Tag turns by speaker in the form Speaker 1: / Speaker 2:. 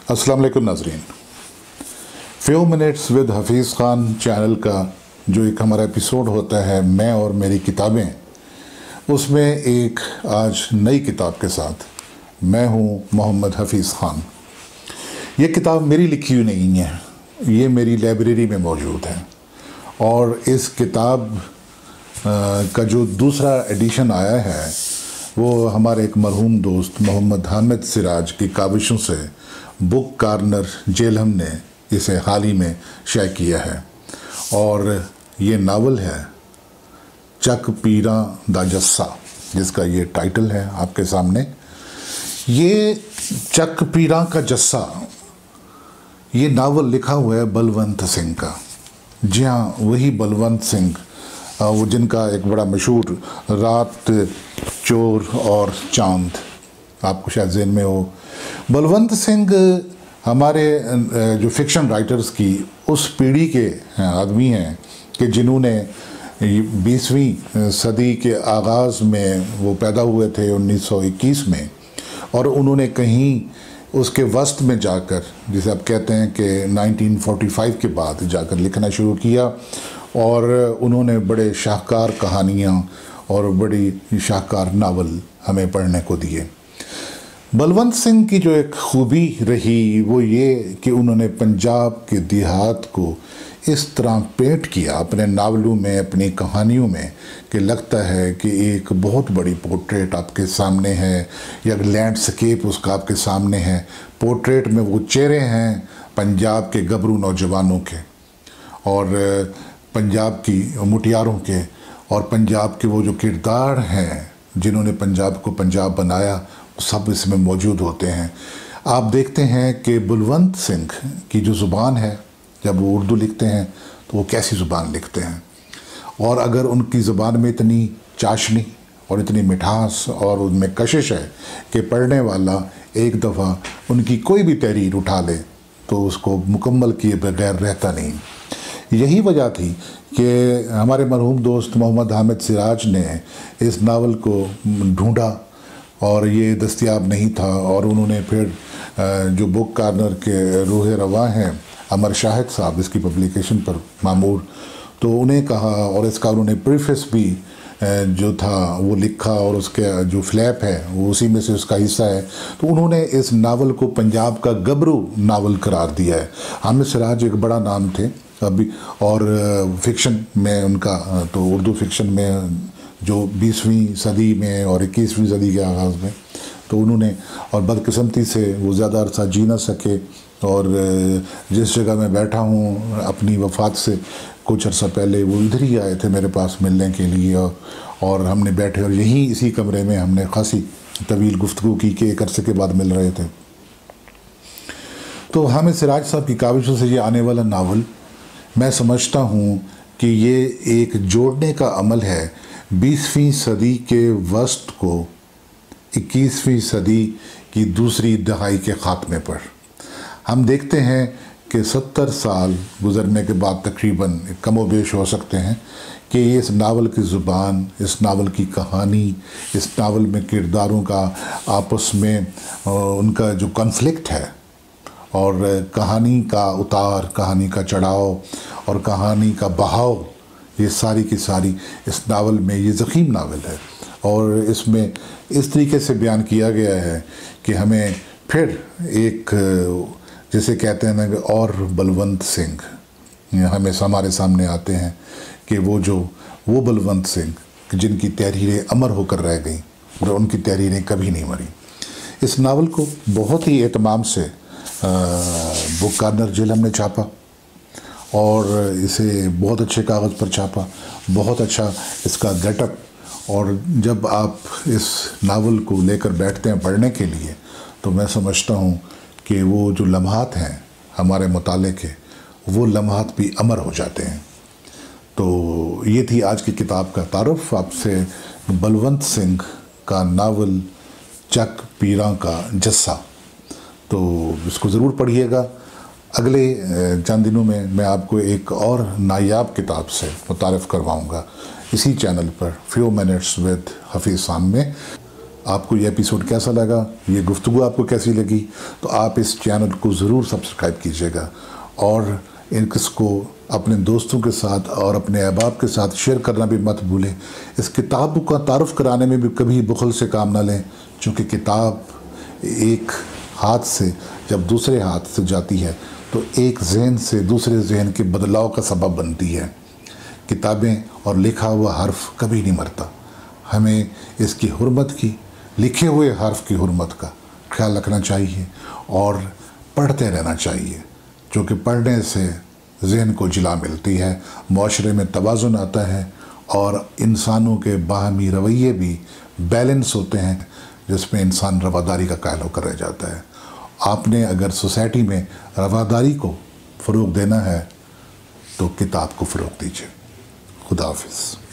Speaker 1: अस्सलाम वालेकुम नाज़रीन। Few minutes with Hafeez Khan channel का जो एक हमारा एपिसोड होता है मैं और मेरी किताबें, उसमें एक आज नई किताब के साथ मैं हूँ मोहम्मद हफीज़ ख़ान। ये किताब मेरी लिखी हुई नहीं है, ये मेरी लाइब्रेरी में मौजूद है और इस किताब का जो दूसरा एडिशन आया है वो हमारे एक मरहूम दोस्त मोहम्मद हामिद सिराज की काविशों से बुक कॉर्नर जेलहम ने इसे हाल ही में शाये किया है और ये नावल है चक पीरां दा जस्सा, जिसका ये टाइटल है आपके सामने। ये चक पीरां का जस्सा, ये नावल लिखा हुआ है बलवंत सिंह का। जी हाँ, वही बलवंत सिंह, वो जिनका एक बड़ा मशहूर रात, चोर और चांद आपको शायद ज़हन में हो। बलवंत सिंह हमारे जो फिक्शन राइटर्स की उस पीढ़ी के आदमी हैं कि जिन्होंने 20वीं सदी के आगाज़ में वो पैदा हुए थे 1921 में, और उन्होंने कहीं उसके वस्त में जाकर, जिसे आप कहते हैं कि 1945 के बाद जाकर लिखना शुरू किया और उन्होंने बड़े शाहकार कहानियाँ और बड़ी शाहकार नावल हमें पढ़ने को दिए। बलवंत सिंह की जो एक खूबी रही वो ये कि उन्होंने पंजाब के देहात को इस तरह पेंट किया अपने नावलों में, अपनी कहानियों में, कि लगता है कि एक बहुत बड़ी पोर्ट्रेट आपके सामने है या लैंडस्केप उसका आपके सामने है। पोर्ट्रेट में वो चेहरे हैं पंजाब के गबरू नौजवानों के और पंजाब की मुटियारों के, और पंजाब के वो जो किरदार हैं जिन्होंने पंजाब को पंजाब बनाया, सब इसमें मौजूद होते हैं। आप देखते हैं कि बलवंत सिंह की जो ज़ुबान है, जब वो उर्दू लिखते हैं तो वो कैसी ज़ुबान लिखते हैं, और अगर उनकी ज़ुबान में इतनी चाशनी और इतनी मिठास और उनमें कशिश है कि पढ़ने वाला एक दफ़ा उनकी कोई भी तहरीर उठा ले तो उसको मुकम्मल किए बगैर रहता नहीं। यही वजह थी कि हमारे मरहूम दोस्त मोहम्मद हामिद सिराज ने इस नावल को ढूंढा और ये दस्तयाब नहीं था, और उन्होंने फिर जो बुक कॉर्नर के रूह रवा हैं अमर शाहिद साहब, इसकी पब्लिकेशन पर मामूर, तो उन्हें कहा और इसका उन्होंने प्रीफेस भी जो था वो लिखा और उसके जो फ्लैप है वो उसी में से उसका हिस्सा है। तो उन्होंने इस नावल को पंजाब का गबरू नावल करार दिया है। हामिद सिराज एक बड़ा नाम थे अभी, और फिक्शन में उनका तो उर्दू फिक्शन में जो 20वीं सदी में और 21वीं सदी के आगाज़ में, तो उन्होंने, और बदकिस्मती से वो ज़्यादा अरसा जी ना सके, और जिस जगह मैं बैठा हूँ अपनी वफ़ात से कुछ अर्सा पहले वो इधर ही आए थे मेरे पास मिलने के लिए, और हमने बैठे और यहीं इसी कमरे में हमने खासी तवील गुफ्तगू की कि एक अरसे के बाद मिल रहे थे। तो हामिद सिराज साहब की काविशों से ये आने वाला नावल, मैं समझता हूँ कि ये एक जोड़ने का अमल है 20वीं सदी के वस्त को 21वीं सदी की दूसरी दहाई के ख़ात्मे पर। हम देखते हैं कि 70 साल गुज़रने के बाद तकरीबन कम व बेश हो सकते हैं कि इस नावल की ज़ुबान, इस नावल की कहानी, इस नावल में किरदारों का आपस में उनका जो कॉन्फ्लिक्ट है और कहानी का उतार, कहानी का चढ़ाव और कहानी का बहाव, ये सारी की सारी इस नावल में, ये ज़ख़ीम नावल है और इसमें इस तरीके से बयान किया गया है कि हमें फिर एक, जिसे कहते हैं ना, और बलवंत सिंह हमें हमारे सामने आते हैं कि वो बलवंत सिंह जिनकी तहरीरें अमर होकर रह गई और उनकी तहरीरें कभी नहीं मरी। इस नावल को बहुत ही एहतमाम से बुक कॉर्नर जेलहम ने छापा और इसे बहुत अच्छे कागज़ पर छापा, बहुत अच्छा इसका गेटअप, और जब आप इस नावल को लेकर बैठते हैं पढ़ने के लिए तो मैं समझता हूँ कि वो जो लम्हात हैं हमारे मुताले के, वो लम्हात भी अमर हो जाते हैं। तो ये थी आज की किताब का तारुफ आपसे, बलवंत सिंह का नावल चक पीरां का जस्सा। तो इसको ज़रूर पढ़िएगा। अगले चंद दिनों में मैं आपको एक और नायाब किताब से मुतारिफ़ करवाऊँगा इसी चैनल पर few minutes with Hafeez Khan में। آپ کو یہ ایپیسوڈ کیسا لگا، یہ گفتگو آپ کو کیسی لگی، تو آپ اس چینل کو ضرور سبسکرائب کیجیے گا اور اس کو اپنے دوستوں کے ساتھ اور اپنے احباب کے ساتھ شیئر کرنا بھی مت بھولیں۔ اس کتاب کا تعارف کرانے میں بھی کبھی بخل سے کام نہ لیں، چونکہ کتاب ایک ہاتھ سے جب دوسرے ہاتھ سے جاتی ہے تو ایک ذہن سے دوسرے ذہن کے بدلاؤ کا سبب بنتی ہے۔ کتابیں اور لکھا ہوا حرف کبھی نہیں مرتا، ہمیں اس کی حرمت کی، لکھے ہوئے حرف کی حرمت کا خیال رکھنا چاہیے اور پڑھتے رہنا چاہیے، چونکہ پڑھنے سے ذہن کو جلا ملتی ہے، معاشرے میں توازن آتا ہے اور انسانوں کے باہمی رویے بھی بیلنس ہوتے ہیں، جس میں انسان رواداری کا قائل ہو کر رہ جاتا ہے۔ آپ نے اگر سوسائٹی میں رواداری کو فروغ دینا ہے تو کتاب کو فروغ دیجیے۔ خدا حافظ۔